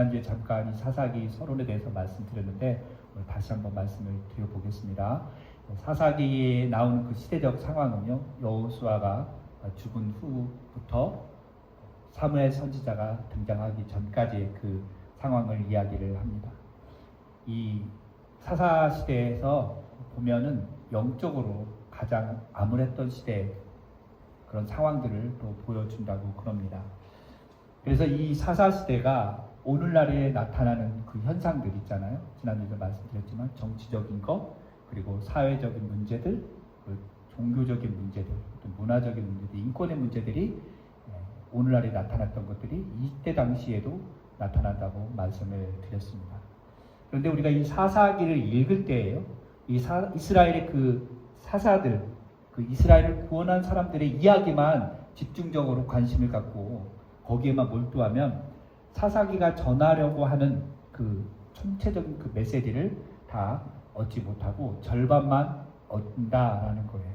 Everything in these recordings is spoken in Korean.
지난주에 잠깐 이 사사기 서론에 대해서 말씀드렸는데 오늘 다시 한번 말씀을 드려보겠습니다. 사사기에 나오는 그 시대적 상황은요, 여호수아가 죽은 후부터 사무엘 선지자가 등장하기 전까지의 그 상황을 이야기를 합니다. 이 사사 시대에서 보면은 영적으로 가장 암울했던 시대 그런 상황들을 또 보여준다고 그럽니다. 그래서 이 사사 시대가 오늘날에 나타나는 그 현상들 있잖아요. 지난주에도 말씀드렸지만 정치적인 것, 그리고 사회적인 문제들, 그 종교적인 문제들, 또 문화적인 문제들, 인권의 문제들이 오늘날에 나타났던 것들이 이때 당시에도 나타난다고 말씀을 드렸습니다. 그런데 우리가 이 사사기를 읽을 때에요, 이스라엘의 그 사사들, 그 이스라엘을 구원한 사람들의 이야기만 집중적으로 관심을 갖고 거기에만 몰두하면 사사기가 전하려고 하는 그 총체적인 그 메시지를 다 얻지 못하고 절반만 얻는다라는 거예요.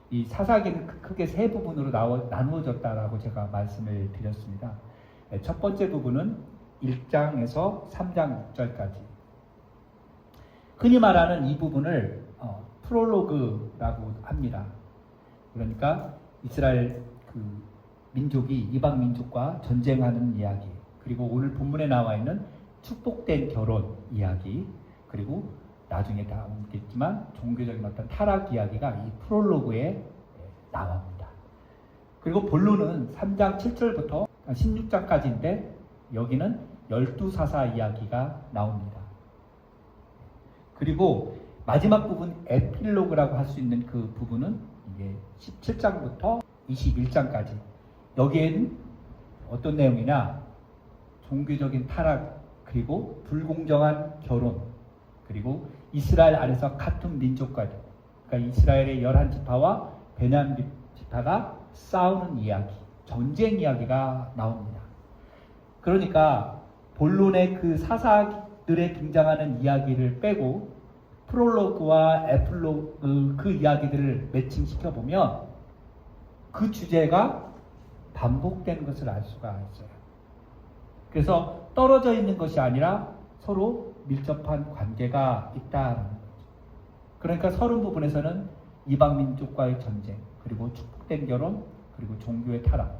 이 사사기는 크게 세 부분으로 나누어졌다라고 제가 말씀을 드렸습니다. 첫 번째 부분은 1장에서 3장 6절까지. 흔히 말하는 이 부분을 프롤로그라고 합니다. 그러니까 이스라엘 그 민족이 이방 민족과 전쟁하는 이야기, 그리고 오늘 본문에 나와 있는 축복된 결혼 이야기, 그리고 나중에 다 오겠지만 종교적인 어떤 타락 이야기가 이 프롤로그에 나옵니다. 그리고 본론은 3장 7절부터 16장까지인데 여기는 12사사 이야기가 나옵니다. 그리고 마지막 부분 에필로그라고 할 수 있는 그 부분은 이게 17장부터 21장까지. 여기에는 어떤 내용이냐? 종교적인 타락, 그리고 불공정한 결혼, 그리고 이스라엘 안에서 같은 민족까지, 그러니까 이스라엘의 11지파와 베냐민 지파가 싸우는 이야기, 전쟁 이야기가 나옵니다. 그러니까 본론의 그 사사들에 등장하는 이야기를 빼고 프롤로그와 에필로그 그 이야기들을 매칭시켜 보면 그 주제가 반복되는 것을 알 수가 있어요. 그래서 떨어져 있는 것이 아니라 서로 밀접한 관계가 있다는 거죠. 그러니까 서론 부분에서는 이방 민족과의 전쟁, 그리고 축복된 결혼, 그리고 종교의 타락.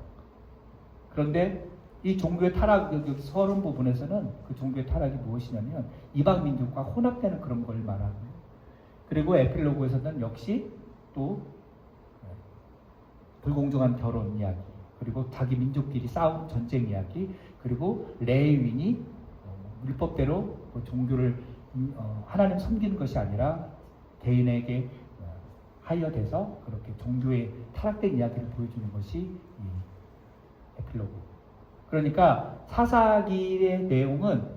그런데 이 종교의 타락, 여기 서론 부분에서는 그 종교의 타락이 무엇이냐면 이방 민족과 혼합되는 그런 걸 말하고요. 그리고 에필로그에서는 역시 또 불공정한 결혼 이야기, 그리고 자기 민족끼리 싸운 전쟁 이야기, 그리고 레위인이 율법대로 종교를 하나님 섬기는 것이 아니라 개인에게 하여돼서 그렇게 종교의 타락된 이야기를 보여주는 것이 이 에필로그. 그러니까 사사기의 내용은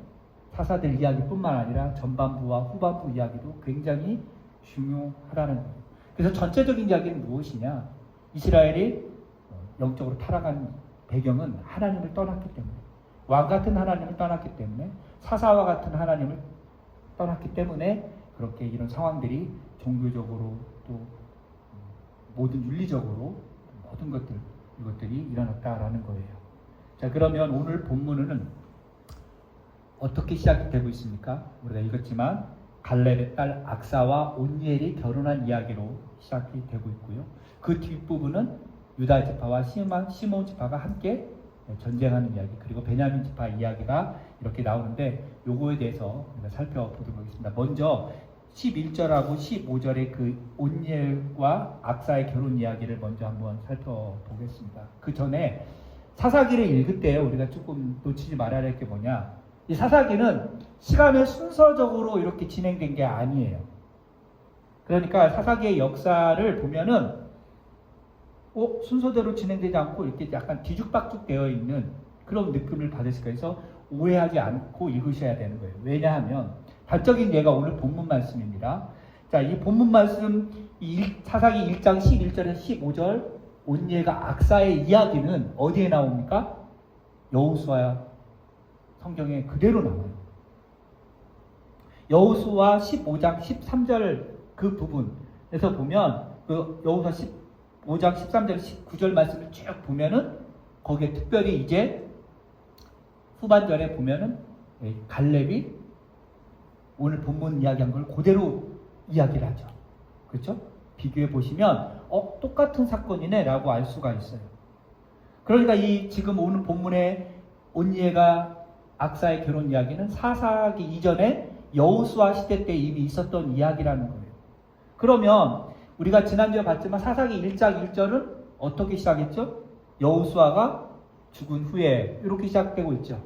사사들 이야기뿐만 아니라 전반부와 후반부 이야기도 굉장히 중요하다는 거예요. 그래서 전체적인 이야기는 무엇이냐? 이스라엘이 영적으로 타락한 배경은 하나님을 떠났기 때문에, 왕 같은 하나님을 떠났기 때문에, 사사와 같은 하나님을 떠났기 때문에 그렇게 이런 상황들이 종교적으로 또 모든 윤리적으로 모든 이것들이 일어났다라는 거예요. 자, 그러면 오늘 본문은 어떻게 시작되고 있습니까? 우리가 읽었지만 갈렙의 딸 악사와 온니엘이 결혼한 이야기로 시작이 되고 있고요. 그 뒷부분은 유다 지파와 시몬 지파가 함께 전쟁하는 이야기, 그리고 베냐민 지파 이야기가 이렇게 나오는데 요거에 대해서 우리가 살펴보도록 하겠습니다. 먼저 11절하고 15절의 그 온니엘과 악사의 결혼 이야기를 먼저 한번 살펴보겠습니다. 그 전에 사사기를 읽을 때 우리가 조금 놓치지 말아야 할 게 뭐냐? 이 사사기는 시간을 순서적으로 이렇게 진행된 게 아니에요. 그러니까 사사기의 역사를 보면은 순서대로 진행되지 않고 이렇게 약간 뒤죽박죽 되어 있는 그런 느낌을 받으실 거예요. 그래서 오해하지 않고 읽으셔야 되는 거예요. 왜냐하면 단적인 예가 오늘 본문 말씀입니다. 자, 이 본문 말씀 사사기 1장 11절에서 15절 온니엘과 악사의 이야기는 어디에 나옵니까? 여호수아 성경에 그대로 나와요. 여호수아 15장 13절 그 부분에서 보면 그 여호수아 15장 13절 19절 말씀을 쭉 보면은 거기에 특별히 이제 후반절에 보면은 갈렙이 오늘 본문 이야기한 걸 그대로 이야기를 하죠. 그렇죠? 비교해 보시면 똑같은 사건이네 라고 알 수가 있어요. 그러니까 이 지금 오늘 본문에 온니엘과 악사의 결혼 이야기는 사사기 이전에 여호수아 시대 때 이미 있었던 이야기라는 거예요. 그러면 우리가 지난주에 봤지만 사사기 1장 1절은 어떻게 시작했죠? 여호수아가 죽은 후에 이렇게 시작되고 있죠.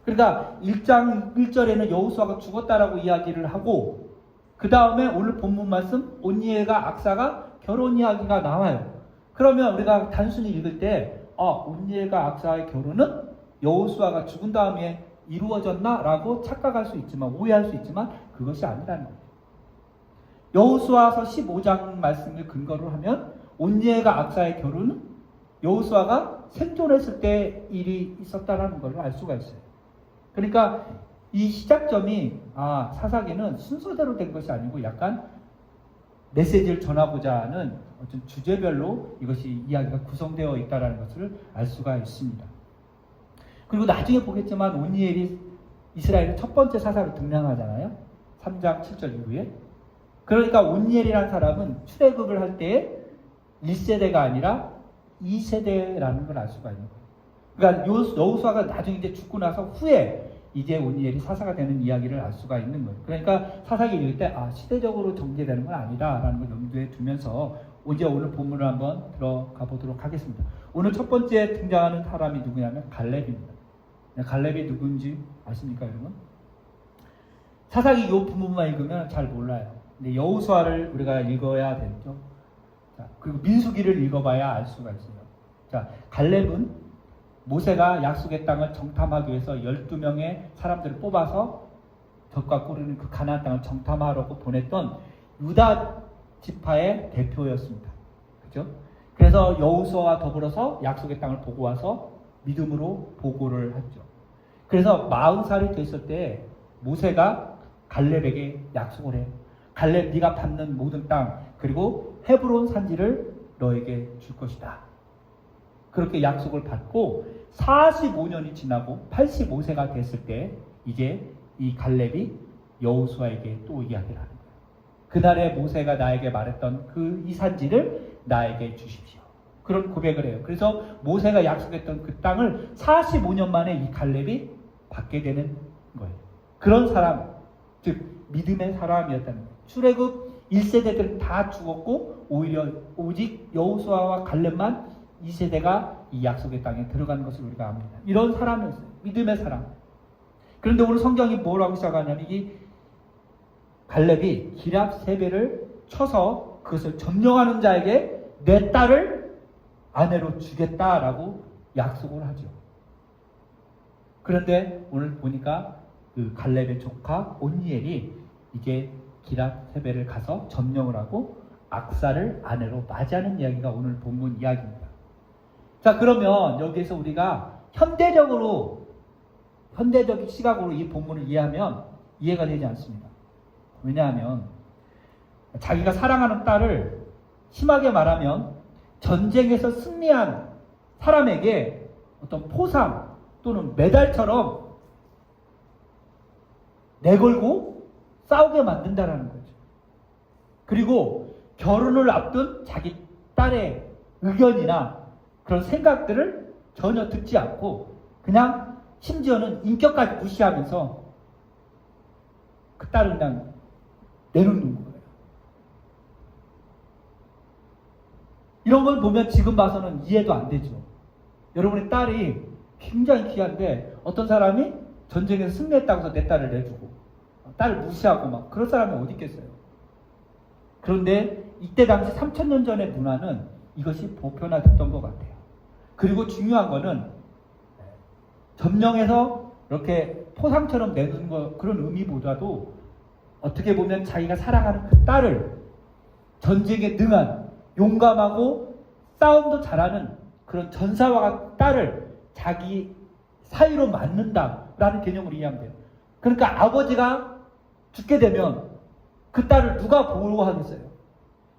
그러니까 1장 1절에는 여호수아가 죽었다라고 이야기를 하고 그 다음에 오늘 본문 말씀 온니엘과 악사가 결혼 이야기가 나와요. 그러면 우리가 단순히 읽을 때 온니엘과 악사의 결혼은 여호수아가 죽은 다음에 이루어졌나라고 착각할 수 있지만 오해할 수 있지만 그것이 아니라는 거예요. 여호수아서 15장 말씀을 근거로 하면 온니엘과 악사의 결혼은 여호수아가 생존했을 때 일이 있었다는 걸 알 수가 있어요. 그러니까 이 시작점이 사사기는 순서대로 된 것이 아니고 약간 메시지를 전하고자 하는 어떤 주제별로 이것이 이야기가 구성되어 있다는 것을 알 수가 있습니다. 그리고 나중에 보겠지만 온니엘이 이스라엘의 첫 번째 사사로 등장하잖아요. 3장 7절 이후에. 그러니까 온니엘이라는 사람은 출애굽을 할 때에 1세대가 아니라 2세대라는 걸 알 수가 있는 거예요. 그러니까 여호수아가 나중에 이제 죽고 나서 후에 이제 온니엘이 사사가 되는 이야기를 알 수가 있는 거예요. 그러니까 사사기 읽을 때 시대적으로 정제되는 건 아니다라는 걸 염두에 두면서 이제 오늘 본문을 한번 들어가 보도록 하겠습니다. 오늘 첫 번째 등장하는 사람이 누구냐면 갈렙입니다. 갈렙이 누군지 아십니까, 여러분? 사사기 이 부분만 읽으면 잘 몰라요. 근데 여호수아를 우리가 읽어야 되죠. 그리고 민수기를 읽어봐야 알 수가 있어요. 자, 갈렙은 모세가 약속의 땅을 정탐하기 위해서 12명의 사람들을 뽑아서 젖과 꿀을 그 가나안 땅을 정탐하려고 보냈던 유다 지파의 대표였습니다. 그렇죠? 그래서 여호수아와 더불어서 약속의 땅을 보고 와서 믿음으로 보고를 했죠. 그래서 40살이 됐을 때 모세가 갈렙에게 약속을 해요. 갈렙, 네가 받는 모든 땅 그리고 헤브론 산지를 너에게 줄 것이다. 그렇게 약속을 받고 45년이 지나고 85세가 됐을 때 이제 이 갈렙이 여호수아에게 또 이야기를 하는 거예요. 그날에 모세가 나에게 말했던 이 산지를 나에게 주십시오. 그런 고백을 해요. 그래서 모세가 약속했던 그 땅을 45년 만에 이 갈렙이 받게 되는 거예요. 그런 사람, 즉 믿음의 사람이었다는 거예요. 출애굽 1세대들은 다 죽었고 오직 여호수아와 갈렙만 2세대가 이 약속의 땅에 들어가는 것을 우리가 압니다. 이런 사람이었어요. 믿음의 사람. 그런데 오늘 성경이 뭐라고 시작하냐면 이 갈렙이 기랍 세배를 쳐서 그것을 점령하는 자에게 내 딸을 아내로 주겠다라고 약속을 하죠. 그런데 오늘 보니까 그 갈렙의 조카 온니엘이 이제 기랍 세배를 가서 점령을 하고 악사를 아내로 맞이하는 이야기가 오늘 본문 이야기입니다. 자, 그러면 여기에서 우리가 현대적인 시각으로 이 본문을 이해하면 이해가 되지 않습니다. 왜냐하면 자기가 사랑하는 딸을 심하게 말하면 전쟁에서 승리한 사람에게 어떤 포상 또는 메달처럼 내걸고 싸우게 만든다라는 거죠. 그리고 결혼을 앞둔 자기 딸의 의견이나 그런 생각들을 전혀 듣지 않고 그냥 심지어는 인격까지 무시하면서 그 딸을 그냥 내놓는 거예요. 이런 걸 보면 지금 봐서는 이해도 안 되죠. 여러분의 딸이 굉장히 귀한데 어떤 사람이 전쟁에서 승리했다고 해서 내 딸을 내주고 딸을 무시하고 막 그런 사람이 어디 있겠어요. 그런데 이때 당시 3000년 전의 문화는 이것이 보편화됐던 것 같아요. 그리고 중요한 거는 점령해서 이렇게 포상처럼 내는 거 그런 의미보다도 어떻게 보면 자기가 사랑하는 그 딸을 전쟁에 능한 용감하고 싸움도 잘하는 그런 전사와 딸을 자기 사이로 맞는다라는 개념으로 이해하면 돼요. 그러니까 아버지가 죽게 되면 그 딸을 누가 보호하겠어요?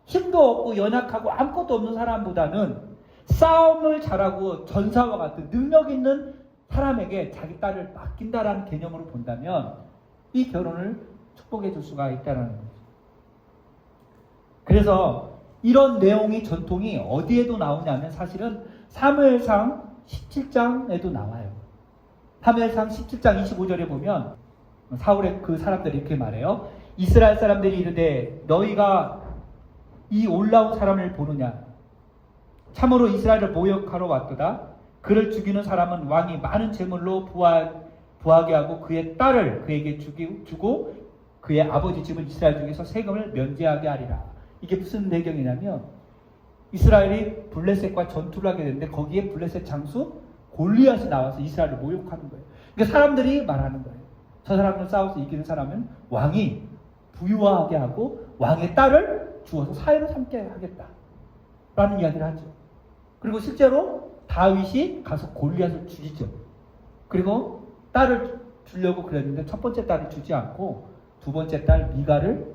힘도 없고 연약하고 아무것도 없는 사람보다는 싸움을 잘하고 전사와 같은 능력 있는 사람에게 자기 딸을 맡긴다라는 개념으로 본다면 이 결혼을 축복해 줄 수가 있다는 거죠. 그래서 이런 내용이 전통이 어디에도 나오냐면 사실은 사무엘상 17장에도 나와요. 사무엘상 17장 25절에 보면 사울의 그 사람들이 이렇게 말해요. 이스라엘 사람들이 이르되 너희가 이 올라온 사람을 보느냐? 참으로 이스라엘을 모욕하러 왔도다. 그를 죽이는 사람은 왕이 많은 재물로 부하게 하고 그의 딸을 그에게 주고 그의 아버지 집은 이스라엘 중에서 세금을 면제하게 하리라. 이게 무슨 배경이냐면 이스라엘이 블레셋과 전투를 하게 되는데 거기에 블레셋 장수 골리앗이 나와서 이스라엘을 모욕하는 거예요. 그러니까 사람들이 말하는 거예요. 저 사람을 싸워서 이기는 사람은 왕이 부유하게 하고 왕의 딸을 주어서 사회로 삼게 하겠다 라는 이야기를 하죠. 그리고 실제로 다윗이 가서 골리앗을 죽이죠. 그리고 딸을 주려고 그랬는데 첫 번째 딸을 주지 않고 두 번째 딸 미가를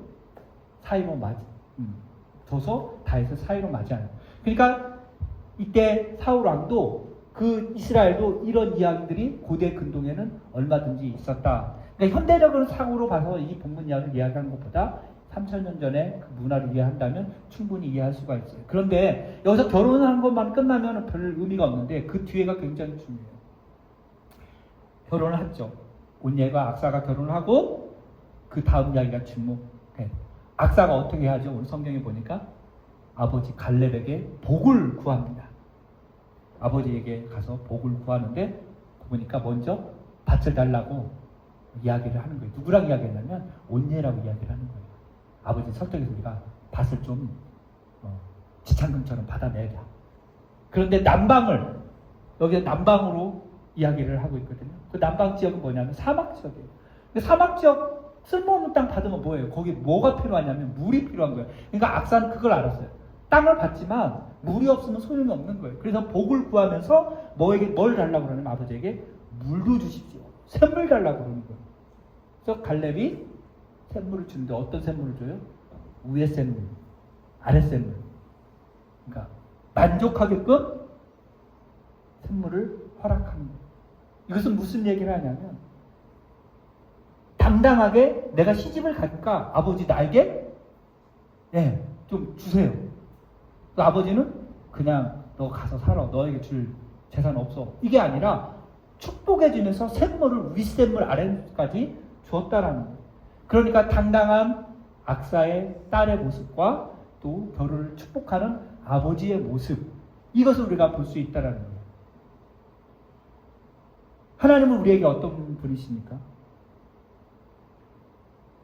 사이로 줘서 다윗을 사이로 맞이하는. 그러니까 이때 사울 왕도 그 이스라엘도 이런 이야기들이 고대 근동에는 얼마든지 있었다. 그러니까 현대적으로 사고로 봐서 이 본문 이야기를 이야기하는 것보다 3000년 전에 그 문화를 이해한다면 충분히 이해할 수가 있어요. 그런데 여기서 결혼하는 것만 끝나면 별 의미가 없는데 그 뒤에가 굉장히 중요해요. 결혼을 했죠. 온예가 악사가 결혼을 하고 그 다음 이야기가 주목해. 악사가 어떻게 하죠? 오늘 성경에 보니까 아버지 갈렙에게 복을 구합니다. 아버지에게 가서 복을 구하는데 보니까 먼저 밭을 달라고 이야기를 하는 거예요. 누구랑 이야기했냐면 온예라고 이야기를 하는 거예요. 아버지 설득해서 우리가 밭을 좀 지창금처럼 받아내자. 그런데 남방을 여기 남방으로 이야기를 하고 있거든요. 그 남방 지역은 뭐냐면 사막 지역이에요. 근데 사막 지역 쓸모없는 땅 받으면 뭐예요? 거기 뭐가 필요하냐면 물이 필요한 거예요. 그러니까 악사는 그걸 알았어요. 땅을 받지만 물이 없으면 소용이 없는 거예요. 그래서 복을 구하면서 뭘 달라고 그러냐면 아버지에게 물도 주십시오. 샘물 달라고 그러는 거예요. 그래서 갈렙이 샘물을 주는데 어떤 샘물을 줘요? 위의 샘물, 아래 샘물. 그러니까 만족하게끔 샘물을 허락하는 거예요. 이것은 무슨 얘기를 하냐면 당당하게 내가 시집을 갈까? 아버지 나에게 좀 주세요. 아버지는 그냥 너 가서 살아. 너에게 줄 재산 없어. 이게 아니라 축복해 주면서 샘물을 윗샘물 아래까지 주었다라는 거예요. 그러니까 당당한 악사의 딸의 모습과 또 결혼을 축복하는 아버지의 모습, 이것을 우리가 볼 수 있다는 거예요. 하나님은 우리에게 어떤 분이십니까?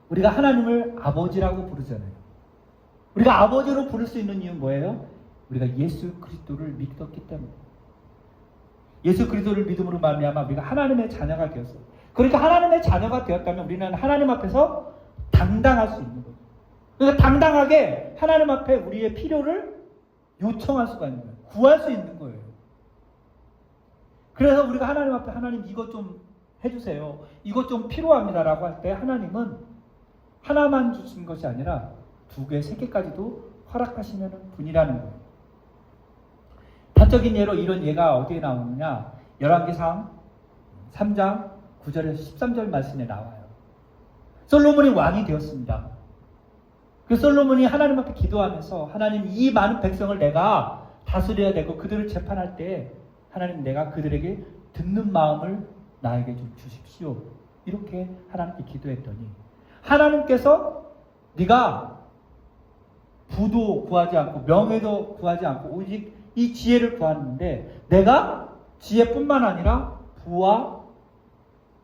우리가 하나님을 아버지라고 부르잖아요. 우리가 아버지로 부를 수 있는 이유는 뭐예요? 우리가 예수 그리스도를 믿었기 때문에. 예수 그리스도를 믿음으로 말미암아 우리가 하나님의 자녀가 되었어요. 그러니까 하나님의 자녀가 되었다면 우리는 하나님 앞에서 당당할 수 있는 거예요. 그러니까 당당하게 하나님 앞에 우리의 필요를 요청할 수가 있는 거예요. 구할 수 있는 거예요. 그래서 우리가 하나님 앞에 하나님 이것 좀 해주세요. 이것 좀 필요합니다라고 할 때 하나님은 하나만 주신 것이 아니라 2개, 3개까지도 허락하시는 분이라는 거예요. 단적인 예로 이런 예가 어디에 나오느냐? 열왕기상 3장 9절에서 13절 말씀에 나와요. 솔로몬이 왕이 되었습니다. 그 솔로몬이 하나님 앞에 기도하면서 하나님 이 많은 백성을 내가 다스려야 되고 그들을 재판할 때 하나님 내가 그들에게 듣는 마음을 나에게 좀 주십시오. 이렇게 하나님께 기도했더니 하나님께서 네가 부도 구하지 않고 명예도 구하지 않고 오직 이 지혜를 구하는데 내가 지혜뿐만 아니라 부와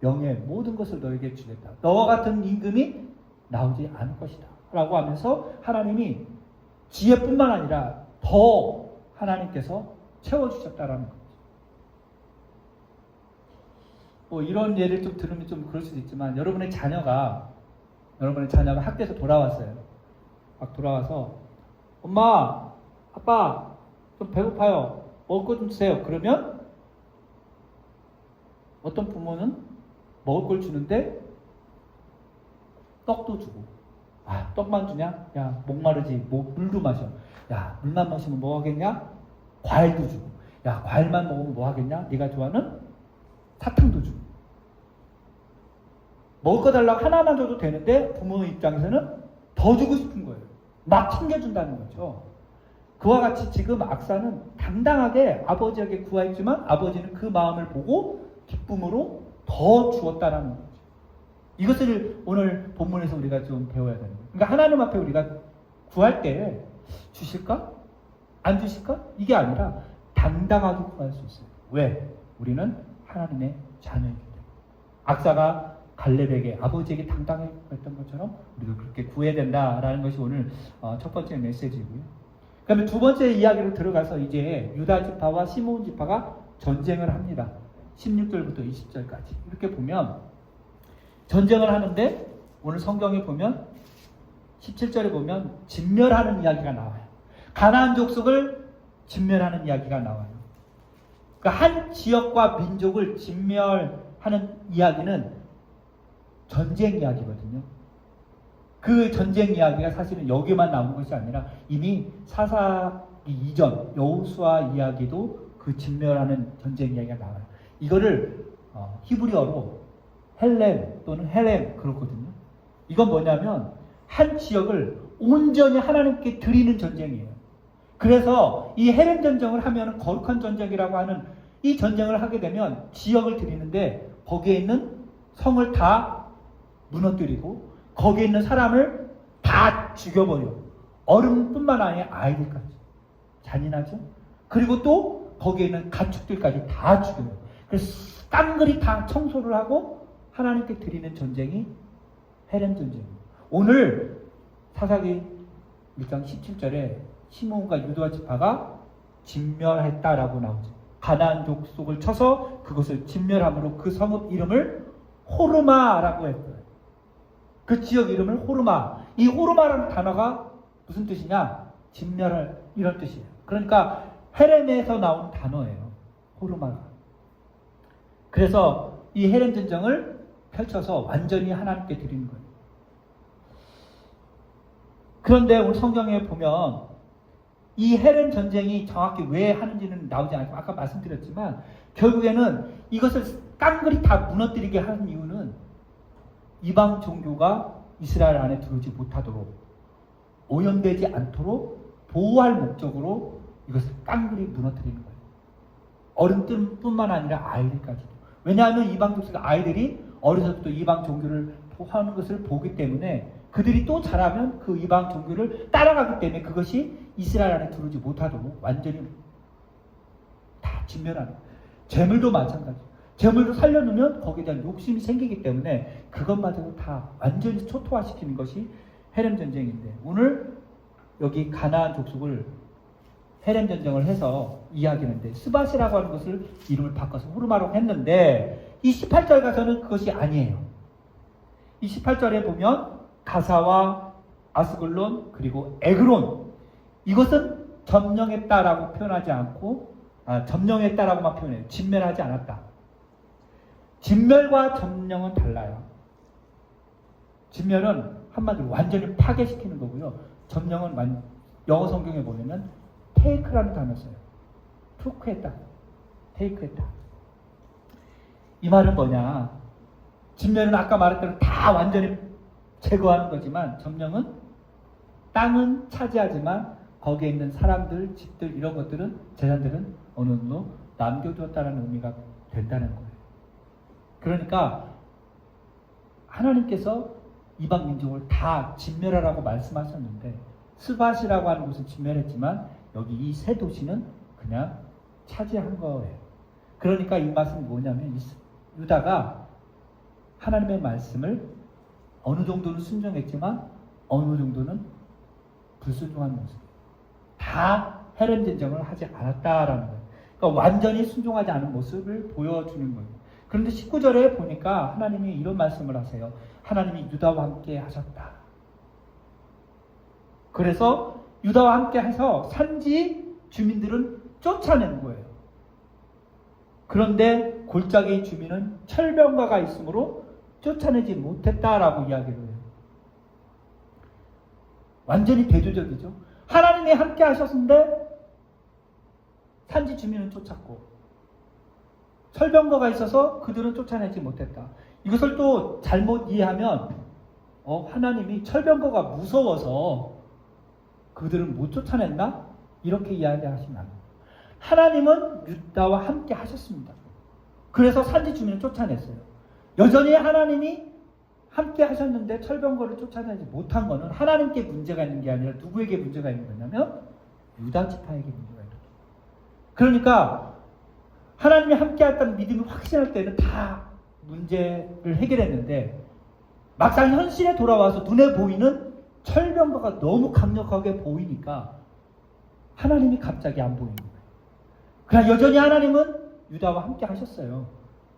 명예 모든 것을 너에게 주겠다. 너와 같은 임금이 나오지 않을 것이다. 라고 하면서 하나님이 지혜뿐만 아니라 더 하나님께서 채워주셨다라는 거죠. 뭐 이런 예를 좀 들으면 좀 그럴 수도 있지만 여러분의 자녀가 학교에서 돌아왔어요. 막 돌아와서 엄마, 아빠 좀 배고파요. 먹을 거 좀 주세요. 그러면 어떤 부모는 먹을 걸 주는데 떡도 주고 떡만 주냐? 야 목마르지. 물도 마셔. 야 물만 마시면 뭐 하겠냐? 과일도 주고. 야 과일만 먹으면 뭐 하겠냐? 네가 좋아하는 사탕도 주고. 먹을 거 달라고 하나만 줘도 되는데 부모 입장에서는 더 주고 싶은 거예요. 막 챙겨준다는 거죠. 그와 같이 지금 악사는 당당하게 아버지에게 구하였지만 아버지는 그 마음을 보고 기쁨으로 더 주었다라는 거죠. 이것을 오늘 본문에서 우리가 좀 배워야 되는 거예요. 그러니까 하나님 앞에 우리가 구할 때 주실까? 안 주실까? 이게 아니라 당당하게 구할 수 있어요. 왜? 우리는 하나님의 자녀이기 때문에. 악사가 갈렙에게 아버지에게 당당하게 구했던 것처럼 우리도 그렇게 구해야 된다라는 것이 오늘 첫 번째 메시지고요. 그러면 두 번째 이야기로 들어가서 이제 유다 지파와 시므온 지파가 전쟁을 합니다. 16절부터 20절까지 이렇게 보면 전쟁을 하는데 오늘 성경에 보면 17절에 보면 진멸하는 이야기가 나와요. 가나안 족속을 진멸하는 이야기가 나와요. 그러니까 한 지역과 민족을 진멸하는 이야기는 전쟁 이야기거든요. 그 전쟁 이야기가 사실은 여기만 나온 것이 아니라 이미 사사기 이전 여호수아 이야기도 그 진멸하는 전쟁 이야기가 나와요. 이거를 히브리어로 헬렘 또는 헬렘 그렇거든요. 이건 뭐냐면 한 지역을 온전히 하나님께 드리는 전쟁이에요. 그래서 이 헬렘 전쟁을 하면 거룩한 전쟁이라고 하는 이 전쟁을 하게 되면 지역을 드리는데 거기에 있는 성을 다 무너뜨리고 거기에 있는 사람을 다 죽여버려. 어른뿐만 아니라 아이들까지. 잔인하죠? 그리고 또 거기에 있는 가축들까지 다 죽여요. 그래서 깡그리 다 청소를 하고 하나님께 드리는 전쟁이 헬렘 전쟁이에요. 오늘 사사기 1장 17절에 시므온과 유다 지파가 진멸했다라고 나오죠. 가나안 족속을 쳐서 그것을 진멸함으로 그 성읍 이름을 호르마라고 했어요. 그 지역 이름을 호르마. 이 호르마라는 단어가 무슨 뜻이냐? 진멸할 이런 뜻이에요. 그러니까 헬렘에서 나온 단어예요. 호르마가. 그래서 이 헬렘 전쟁을 펼쳐서 완전히 하나님께 드리는 거예요. 그런데 오늘 성경에 보면 이 헬렘 전쟁이 정확히 왜 하는지는 나오지 않고 아까 말씀드렸지만 결국에는 이것을 깡그리 다 무너뜨리게 하는 이유는 이방 종교가 이스라엘 안에 들어오지 못하도록 오염되지 않도록 보호할 목적으로 이것을 깡그리 무너뜨리는 거예요. 어른들뿐만 아니라 아이들까지도. 왜냐하면 이방 족속의 아이들이 어려서부터 이방 종교를 하는 것을 보기 때문에 그들이 또 자라면 그 이방 종교를 따라가기 때문에 그것이 이스라엘 안에 들어오지 못하도록 완전히 다 진멸하는 거예요. 재물도 마찬가지예요. 재물도 살려놓으면 거기에 대한 욕심이 생기기 때문에 그것마저도 다 완전히 초토화시키는 것이 헬렘 전쟁인데 오늘 여기 가나안 족속을 헬렘 전쟁을 해서 이야기하는데 스밧이라고 하는 것을 이름을 바꿔서 호르마라고 했는데 이 18절 가서는 그것이 아니에요. 이 18절에 보면 가사와 아스글론 그리고 에그론 이것은 점령했다라고 표현하지 않고 점령했다라고만 표현해요. 진멸하지 않았다. 진멸과 점령은 달라요. 진멸은 한마디로 완전히 파괴시키는 거고요. 점령은 영어 성경에 보면은 테이크라는 단어 써요. 투크했다. 테이크했다. 이 말은 뭐냐? 진멸은 아까 말했던 다 완전히 제거하는 거지만 점령은 땅은 차지하지만 거기에 있는 사람들, 집들 이런 것들은 재산들은 어느 정도 남겨두었다는 의미가 된다는 거예요. 그러니까 하나님께서 이방 민족을 다 진멸하라고 말씀하셨는데 스밧이라고 하는 곳은 진멸했지만 여기 이 세 도시는 그냥 차지한 거예요. 그러니까 이 말씀이 뭐냐면 유다가 하나님의 말씀을 어느 정도는 순종했지만 어느 정도는 불순종한 모습. 다 헬렘 전쟁을 하지 않았다라는 거예요. 그러니까 완전히 순종하지 않은 모습을 보여주는 거예요. 그런데 19절에 보니까 하나님이 이런 말씀을 하세요. 하나님이 유다와 함께 하셨다. 그래서 유다와 함께 해서 산지 주민들은 쫓아낸 거예요. 그런데 골짜기 주민은 철병가가 있으므로 쫓아내지 못했다라고 이야기를 해요. 완전히 대조적이죠. 하나님이 함께 하셨는데 산지 주민은 쫓았고 철병거가 있어서 그들은 쫓아내지 못했다. 이것을 또 잘못 이해하면 하나님이 철병거가 무서워서 그들은 못 쫓아냈나? 이렇게 이야기하시면 안 돼요. 하나님은 유다와 함께 하셨습니다. 그래서 산지 주민을 쫓아냈어요. 여전히 하나님이 함께 하셨는데 철병거를 쫓아내지 못한 것은 하나님께 문제가 있는 게 아니라 누구에게 문제가 있는 거냐면 유다 지파에게 문제가 있는 거예요. 그러니까 하나님이 함께 했다는 믿음이 확신할 때는 다 문제를 해결했는데 막상 현실에 돌아와서 눈에 보이는 철병거가 너무 강력하게 보이니까 하나님이 갑자기 안 보이는 거예요. 그러나 여전히 하나님은 유다와 함께 하셨어요.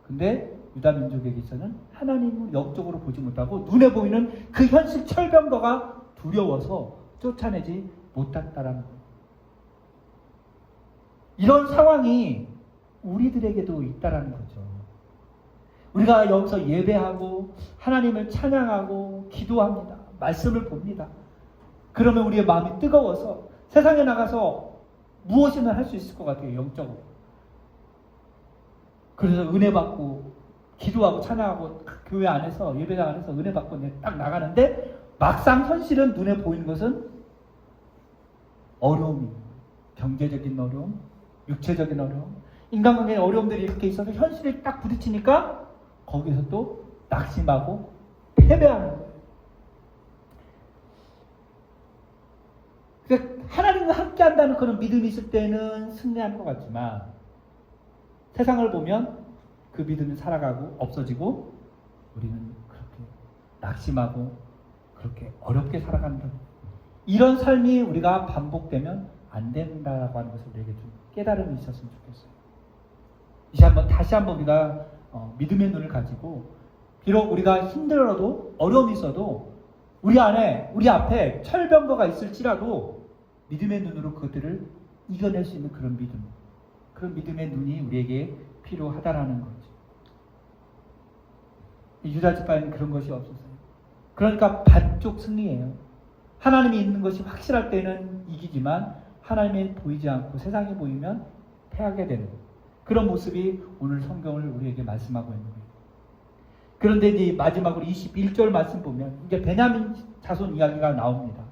근데 유다 민족에게서는 하나님을 영적으로 보지 못하고 눈에 보이는 그 현실 철병거가 두려워서 쫓아내지 못했다라는 거예요. 이런 상황이 우리들에게도 있다라는 거죠. 우리가 여기서 예배하고 하나님을 찬양하고 기도합니다. 말씀을 봅니다. 그러면 우리의 마음이 뜨거워서 세상에 나가서 무엇이나 할 수 있을 것 같아요. 영적으로. 그래서 은혜 받고 기도하고 찬양하고 교회 안에서 예배당 안에서 은혜 받고 딱 나가는데 막상 현실은 눈에 보이는 것은 어려움입니다. 경제적인 어려움, 육체적인 어려움, 인간관계의 어려움들이 이렇게 있어서 현실에 딱 부딪히니까 거기서 또 낙심하고 패배하는 거예요. 그러니까 하나님과 함께 한다는 그런 믿음이 있을 때는 승리하는 것 같지만 세상을 보면 그 믿음이 살아가고 없어지고 우리는 그렇게 낙심하고 그렇게 어렵게 살아간다. 이런 삶이 우리가 반복되면 안 된다라고 하는 것을 우리에게 좀 깨달음이 있었으면 좋겠어요. 다시 한번 우리가 믿음의 눈을 가지고 비록 우리가 힘들어도 어려움이 있어도 우리 앞에 철병거가 있을지라도 믿음의 눈으로 그들을 이겨낼 수 있는 그런 믿음의 눈이 우리에게 필요하다라는 거죠. 유다 지파에는 그런 것이 없었어요. 그러니까 반쪽 승리예요. 하나님이 있는 것이 확실할 때는 이기지만 하나님이 보이지 않고 세상이 보이면 패하게 되는 그런 모습이 오늘 성경을 우리에게 말씀하고 있는 거예요. 그런데 이제 마지막으로 21절 말씀 보면 이제 베냐민 자손 이야기가 나옵니다.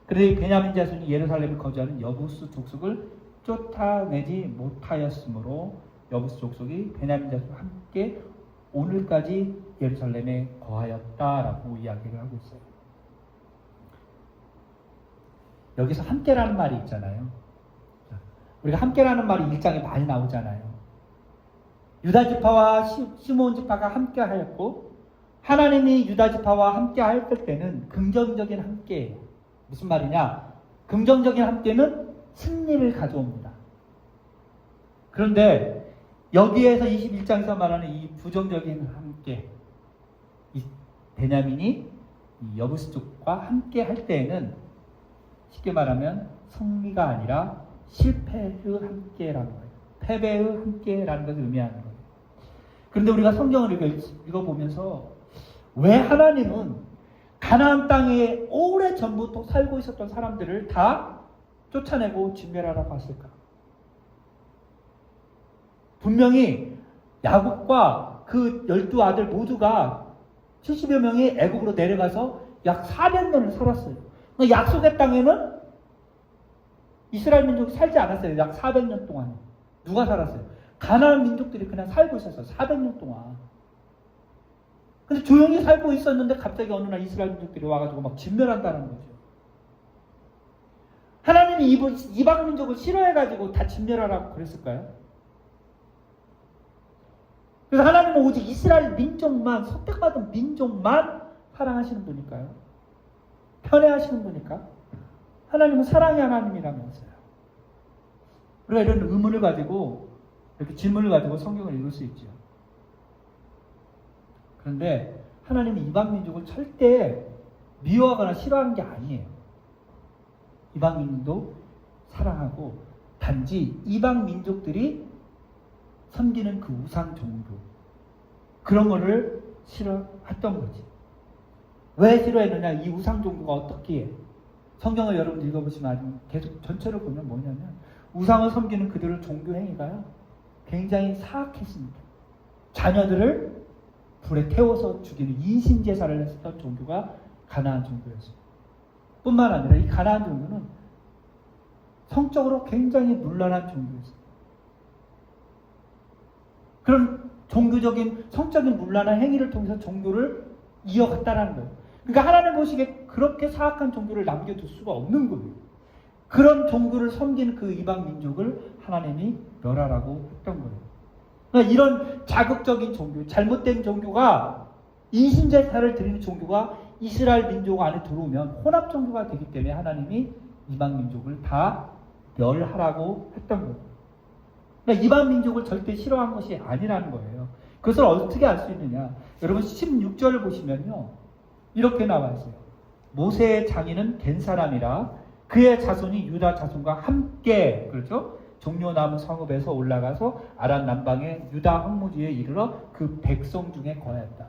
그런데 베냐민 자손이 예루살렘에 거주하는 여부스 족속을 쫓아내지 못하였으므로 여부스 족속이 베냐민 자손과 함께 오늘까지 예루살렘에 거하였다라고 이야기를 하고 있어요. 여기서 함께라는 말이 있잖아요. 우리가 함께라는 말이 1장에 많이 나오잖아요. 유다 지파와 시므온 지파가 함께하였고 하나님이 유다 지파와 함께할 때는 긍정적인 함께예요. 무슨 말이냐? 긍정적인 함께는 승리를 가져옵니다. 그런데 여기에서 21장에서 말하는 이 부정적인 함께, 이 베냐민이 이 여부스 쪽과 함께 할 때에는 쉽게 말하면 승리가 아니라 실패의 함께라는 거예요. 패배의 함께라는 것을 의미하는 거예요. 그런데 우리가 성경을 읽어보면서 왜 하나님은 가나안 땅에 오래전부터 살고 있었던 사람들을 다 쫓아내고 진멸하라고 하실까? 분명히 야곱과 그 12아들 모두가 70여 명이 애국으로 내려가서 약 400년을 살았어요. 약속의 땅에는 이스라엘 민족이 살지 않았어요. 약 400년 동안. 누가 살았어요? 가나안 민족들이 그냥 살고 있었어요. 400년 동안. 근데 조용히 살고 있었는데 갑자기 어느 날 이스라엘 민족들이 와가지고 막 진멸한다는 거죠. 하나님이 이방 민족을 싫어해가지고 다 진멸하라고 그랬을까요? 그래서 하나님은 오직 이스라엘 민족만, 선택받은 민족만 사랑하시는 분일까요? 편애하시는 분일까? 하나님은 사랑의 하나님이라면서요. 우리가 이런 의문을 가지고 이렇게 질문을 가지고 성경을 읽을 수 있죠. 그런데 하나님은 이방 민족을 절대 미워하거나 싫어하는 게 아니에요. 이방 민족도 사랑하고 단지 이방 민족들이 섬기는 그 우상 종교 그런 거를 싫어했던 거지. 왜 싫어했느냐? 이 우상 종교가 어떻게 해? 성경을 여러분 읽어보시면 계속 전체를 보면 뭐냐면 우상을 섬기는 그들의 종교 행위가요 굉장히 사악했습니다. 자녀들을 불에 태워서 죽이는 인신제사를 했었던 종교가 가나안 종교였어요. 뿐만 아니라 이 가나안 종교는 성적으로 굉장히 문란한 종교였어요. 그런 종교적인 성적인 문란한 행위를 통해서 종교를 이어갔다는 거예요. 그러니까 하나님 보시기에 그렇게 사악한 종교를 남겨둘 수가 없는 거예요. 그런 종교를 섬기는 그 이방 민족을 하나님이 멸하라고 했던 거예요. 그러니까 이런 자극적인 종교, 잘못된 종교가 인신제사를 드리는 종교가 이스라엘 민족 안에 들어오면 혼합 종교가 되기 때문에 하나님이 이방 민족을 다 멸하라고 했던 거예요. 그러니까 이방 민족을 절대 싫어한 것이 아니라는 거예요. 그것을 어떻게 알 수 있느냐? 여러분 16절을 보시면요, 이렇게 나와 있어요. 모세의 장인은 된 사람이라 그의 자손이 유다 자손과 함께, 그렇죠? 종려나무 성읍에서 올라가서 아란 남방의 유다 황무지에 이르러 그 백성 중에 거하였다.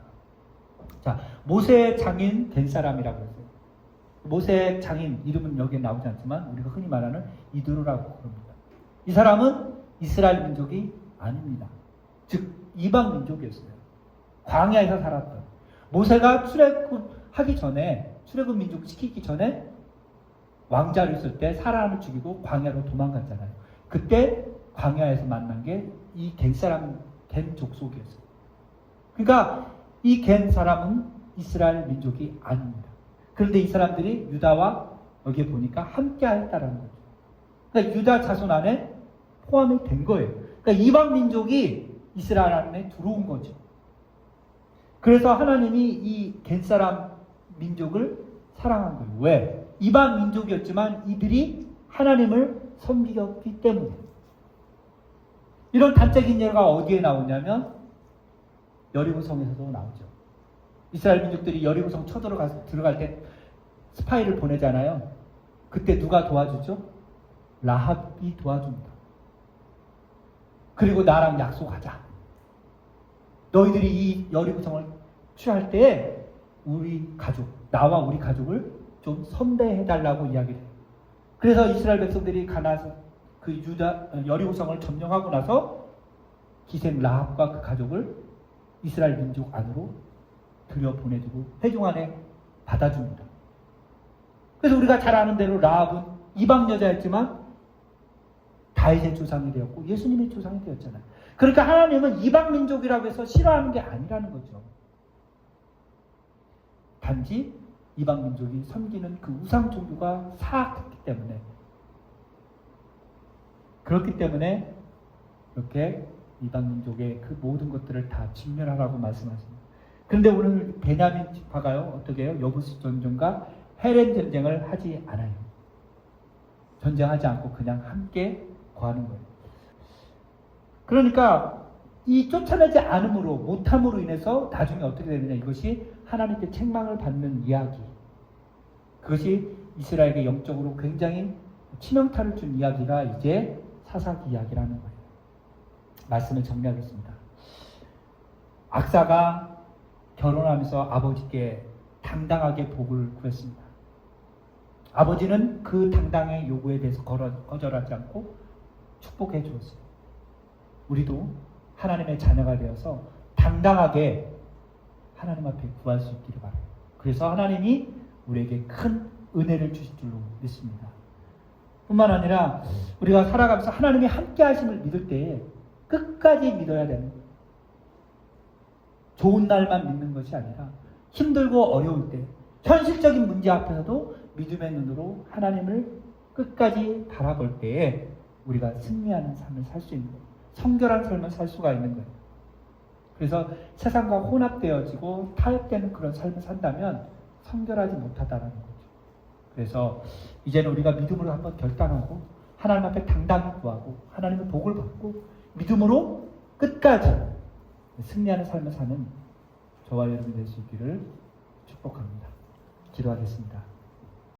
자, 모세의 장인 된 사람이라고 했어요. 모세의 장인 이름은 여기에 나오지 않지만 우리가 흔히 말하는 이드로라고 부릅니다. 이 사람은 이스라엘 민족이 아닙니다. 즉 이방 민족이었어요. 광야에서 살았던. 모세가 출애굽하기 전에, 출애굽 민족 시키기 전에 왕자를 있을 때 사람을 죽이고 광야로 도망갔잖아요. 그때 광야에서 만난 게 이 겐 사람, 겐 족속이었어요. 그러니까 이 겐 사람은 이스라엘 민족이 아닙니다. 그런데 이 사람들이 유다와 여기에 보니까 함께 하였다라는 거죠. 그러니까 유다 자손 안에 포함이 된 거예요. 그러니까 이방 민족이 이스라엘 안에 들어온 거죠. 그래서 하나님이 이 겐 사람 민족을 사랑한 거예요. 왜? 이방 민족이었지만 이들이 하나님을 섬기었기 때문에. 이런 단적인 예가 어디에 나오냐면 여리고성에서도 나오죠. 이스라엘 민족들이 여리고성 들어갈 때 스파이를 보내잖아요. 그때 누가 도와주죠? 라합이 도와줍니다. 그리고 나랑 약속하자. 너희들이 이 여리고성을 취할 때 우리 가족, 나와 우리 가족을 좀 선대해달라고 이야기를 해요. 그래서 이스라엘 백성들이 가나서 그 유다 여리고성을 점령하고 나서 기생 라합과 그 가족을 이스라엘 민족 안으로 들여보내주고 회중 안에 받아줍니다. 그래서 우리가 잘 아는 대로 라합은 이방 여자였지만 다윗의 조상이 되었고 예수님의 조상이 되었잖아요. 그러니까 하나님은 이방 민족이라고 해서 싫어하는 게 아니라는 거죠. 단지 이방 민족이 섬기는 그 우상 종교가 사악했기 때문에, 그렇기 때문에 이렇게 이방 민족의 그 모든 것들을 다 진멸하라고 말씀하십니다. 그런데 오늘 베냐민 지파가요, 어떻게 해요? 여부스 전쟁과 헤렘 전쟁을 하지 않아요. 전쟁하지 않고 그냥 함께 거하는 거예요. 그러니까 이 쫓아내지 않음으로, 못함으로 인해서 나중에 어떻게 되느냐, 이것이 하나님께 책망을 받는 이야기, 그것이 이스라엘에게 영적으로 굉장히 치명타를 준 이야기가 이제 사사기 이야기라는 거예요. 말씀을 정리하겠습니다. 악사가 결혼하면서 아버지께 당당하게 복을 구했습니다. 아버지는 그 당당의 요구에 대해서 거절하지 않고 축복해 주었어요. 우리도 하나님의 자녀가 되어서 당당하게 하나님 앞에 구할 수 있기를 바라요. 그래서 하나님이 우리에게 큰 은혜를 주실 줄로 믿습니다. 뿐만 아니라 우리가 살아가면서 하나님이 함께 하심을 믿을 때에 끝까지 믿어야 되는 거예요. 좋은 날만 믿는 것이 아니라 힘들고 어려울 때, 현실적인 문제 앞에서도 믿음의 눈으로 하나님을 끝까지 바라볼 때에 우리가 승리하는 삶을 살 수 있는 거예요. 성결한 삶을 살 수가 있는 거예요. 그래서 세상과 혼합되어지고 타협되는 그런 삶을 산다면 성결하지 못하다는 거죠. 그래서 이제는 우리가 믿음으로 한번 결단하고 하나님 앞에 당당히 구하고 하나님의 복을 받고 믿음으로 끝까지 승리하는 삶을 사는 저와 여러분이 될 수 있기를 축복합니다. 기도하겠습니다.